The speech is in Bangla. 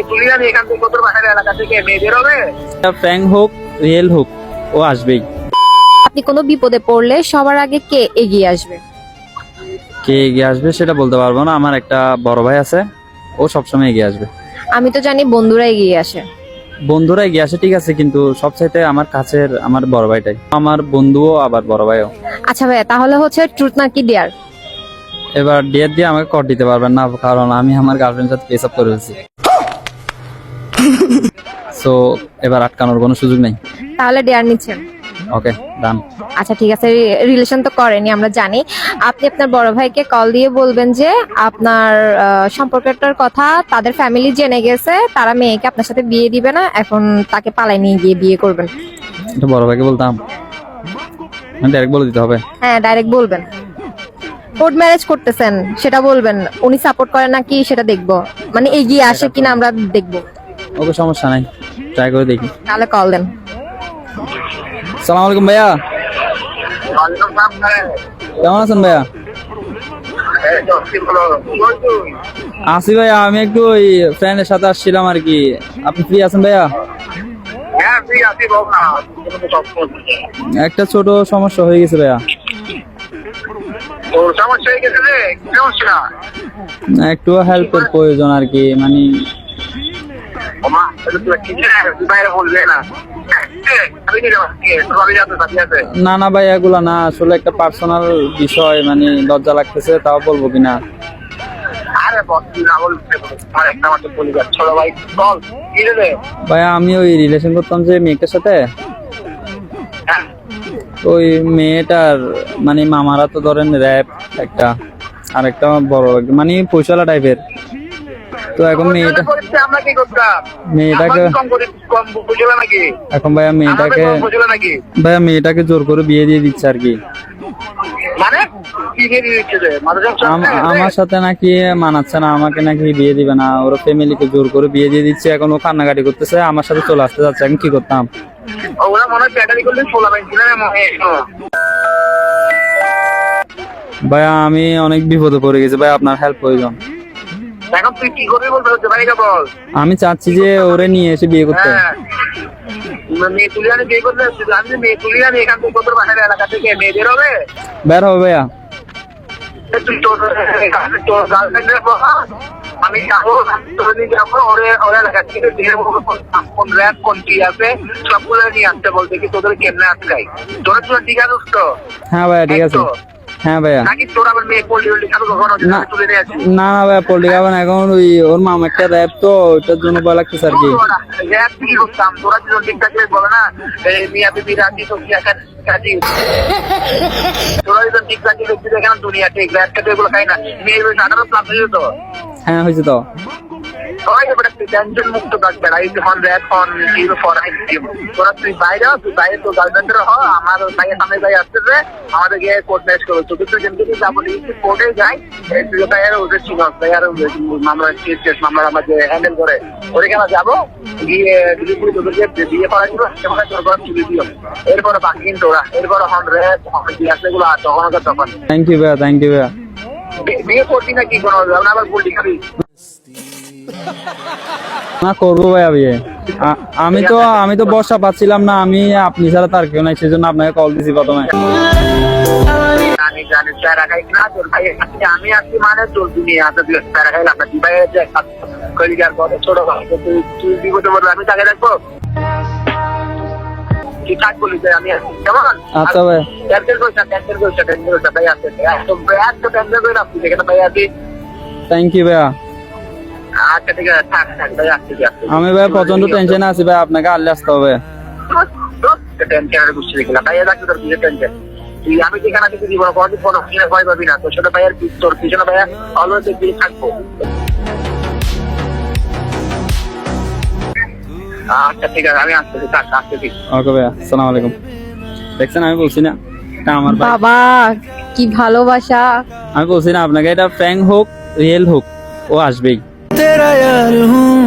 এখান থেকে তোর বাসার এলাকা থেকে মেয়ে বেরোবে, ফ্র্যাঙ্ক হোক রিয়েল হোক ও আসবেই। আপনি কোনো বিপদে পড়লে সবার আগে কে এগিয়ে আসবে? কে এগিয়ে আসবে সেটা বলতে পারবো না, আমার একটা বড় ভাই আছে, ও সবসময় এগিয়ে আসবে। আমি তো জানি বন্ধুরা এগিয়ে আসে। বন্ধুরা এগিয়ে আসে ঠিক আছে, কিন্তু সবচাইতে আমার কাছের আমার বড় ভাইটাই, আমার বন্ধুও আবার বড় ভাইও। আচ্ছা ভাইয়া, তাহলে হচ্ছে ট্রুথ নাকি ডেয়ার? এবার ডেট দিয়ে আমাকে কর দিতে পারবেন না, কারণ আমি আমার গার্লফ্রেন্ডের সাথে পেস আপ করে ফেলছি। সো এবার আটকানোর কোনো সুযোগ নেই। তাহলে ডেয়ার নিচ্ছেন? ওকে ডান। আচ্ছা ঠিক আছে, রিলেশন তো করেনি আমরা জানি। আপনি আপনার বড় ভাইকে কল দিয়ে বলবেন যে আপনার সম্পর্কটার কথা তাদের ফ্যামিলি জেনে গেছে, তারা মেয়েকে আপনার সাথে বিয়ে দিবে না, এখন তাকে পালায় নিয়ে গিয়ে বিয়ে করবেন। এটা বড় ভাইকে বলতাম, ডাইরেক্ট বলে দিতে হবে? হ্যাঁ ডাইরেক্ট বলবেন। কোর্ট ম্যারেজ করতেছেন সেটা বলবেন, উনি সাপোর্ট করে নাকি সেটা দেখবো, মানে এগিয়ে আসে কিনা আমরা দেখবো। ওকে সমস্যা নাই, ট্রাই করে দেখি। তাহলে কল দেন। সালাম আলাইকুম ভাইয়া, কেমন আছেন ভাইয়া? আসি ভাইয়া, আমি একটু ওই ফ্রেন্ডের সাথে আসছিলাম আর কি। আপনি ফ্রি আছেন ভাইয়া? একটা ছোট সমস্যা হয়ে গেছে ভাইয়া। একটু হেল্পের প্রয়োজন আর কি, মানে না না ভাই এগুলা না, আসলে একটা পার্সোনাল বিষয়, মানে লজ্জা লাগতেছে, তাও বলবো কিনা। ভাইয়া আমি ওই রিলেশন করতাম যে মেয়েটার সাথে, ওই মেয়েটার মানে মামারা তো ধরেন র্যাপ একটা, আর একটা বড় মানে পয়সালা টাইপের। তো এখন মেয়েটাকে এখন ভাইয়া মেয়েটাকে জোর করে বিয়ে দিয়ে দিচ্ছে আর কি। আমার সাথে নাকি মানাচ্ছে না, আমাকে নাকি বিয়ে দিবে না, ওর ফ্যামিলিকে জোর করে বিয়ে দিয়ে দিচ্ছে। এখন ও কান্নাকাটি করতেছে, আমার সাথে চলে আসতে যাচ্ছে, এখন কি করতাম? ভাইয়া আমি অনেক বিপদে পড়ে গেছি ভাই, আপনার হেল্প প্রয়োজন। এখন তুই কি করবি বলতে হচ্ছে ভাই, বল। আমি চাচ্ছি যে ওরে নিয়ে এসে বিয়ে করতে। মেয়ে তুলিয়ানি বিয়ে করতে, আমি মেয়ে তুলিয়ানি এখান থেকে তোর বাসার এলাকা থেকে মেয়ে বেরোবে, বের হবে ভাইয়া। তুই তোর গার্লফ্রেন্ডের আমি যাবো, যাবো ওর এলাকা থেকে কোন র্যাপ কোন কি আছে সবগুলো নিয়ে আসতে বলতে কি তোদের কেমনে আটকাই, তোরা তোরা ঠিক আছে তো? হ্যাঁ ভাইয়া ঠিক আছে। হ্যাঁ ভাইয়া। নাকি তোর আবার মেয়ে পল্লি খাবো কখনো তুলে নিয়ে আসি? না না ভাইয়া পল্লি খাবেন, এখন ওই ওর মামা একটা র্যাপ তো ওইটার জন্য ভয় লাগতেছে আর কি। র্যাপ কি করতাম, তোরা দুজন ঠিকঠাক বলে না মিয়া বিবি রাজি তো কি একা কাজী, তোরা দুজন ঠিকঠাক দেখবি দেখেন দুনিয়া ঠিক র্যাপটা তো এগুলো খাই না, মেয়ের বয়স 18 প্লাস হয়ে যেত। হ্যাঁ হয়েছে তো। টেনশন মুক্ত থাকবে না, এই যখন র্যাপ ফোন জিরো ফোর তোরা তুই বাইরে তুই বাইরে তোর গার্লফ্রেন্ডের হ, আমার ভাইয়ের সামনে ভাই আসতেছে, আমাদের গিয়ে কোর্ট ম্যাচ করো, চতুর্থ জনকে যাবো কোর্টে যাই, ভাইয়ার ওদের ছিল ভাইয়ার মামলা কেস মামলা আমার যে হ্যান্ডেল করে ওইখানে যাবো, গিয়ে দিদিপুরি তোদেরকে বিয়ে করা ছিল সেখানে তোর ঘর তুলে দিও, এরপরে বাকি কিন্তু ওরা এরপরে হন র্যাপ এগুলো তখন তখন। থ্যাংক ইউ ভাইয়া, থ্যাংক ইউ ভাইয়া। বিয়ে করবি না কি কোনো আবার বললি খাবি না করবো ভাইয়া বিয়ে। আমি তো বর্ষা পাচ্ছিলাম না, আমি আপনি ছাড়া তার কেউ নাই, সেজন্য আপনাকে কল দিছি প্রথমে। জানি প্যারা খাই না তোর ভাই, আমি আসছি মানে তোর দুনিয়া আছে, তুই প্যারা খাইলে আপনার ভাইয়ের যে কলিজার বড় ছোট ভাই, তুই বিপদে বলবো আমি তাকে রাখবো, তুই কাজ বলি যে আমি আসছি কেমন? আচ্ছা ভাই ক্যান্সেল করছে ভাই আসছে একদম ক্যান্সেল করে রাখছি যেখানে ভাই আছি। থ্যাংক ইউ ভাইয়া। আচ্ছা ঠিক আছে থাক ভাই আসছি। আমি ভাই প্রচন্ড টেনশনে আছি ভাই, আপনাকে আনলে আসতে হবে। টেনশন বুঝতে দেখলাম ভাইয়া রাখছি তোর বিয়ে টেনশন, তুই আমি যেখানে আছি তুই কোনো কোনো ভয় পাবি না, তোর সাথে ভাইয়ার তোর পিছনে ভাইয়া অলওয়েজ দিয়ে থাকবো। আচ্ছা ঠিক আছে আমি আসতেছি, থাক আসতেছি। ওকে ভাইয়া, আসসালামু আলাইকুম। দেখছেন আমি বলছি না এটা আমার ভাই। বাবা কি ভালোবাসা! আমি বলছি না আপনাকে, এটা ফ্র্যাঙ্ক হোক রিয়েল হোক ও আসবেই। तेरा यार हूँ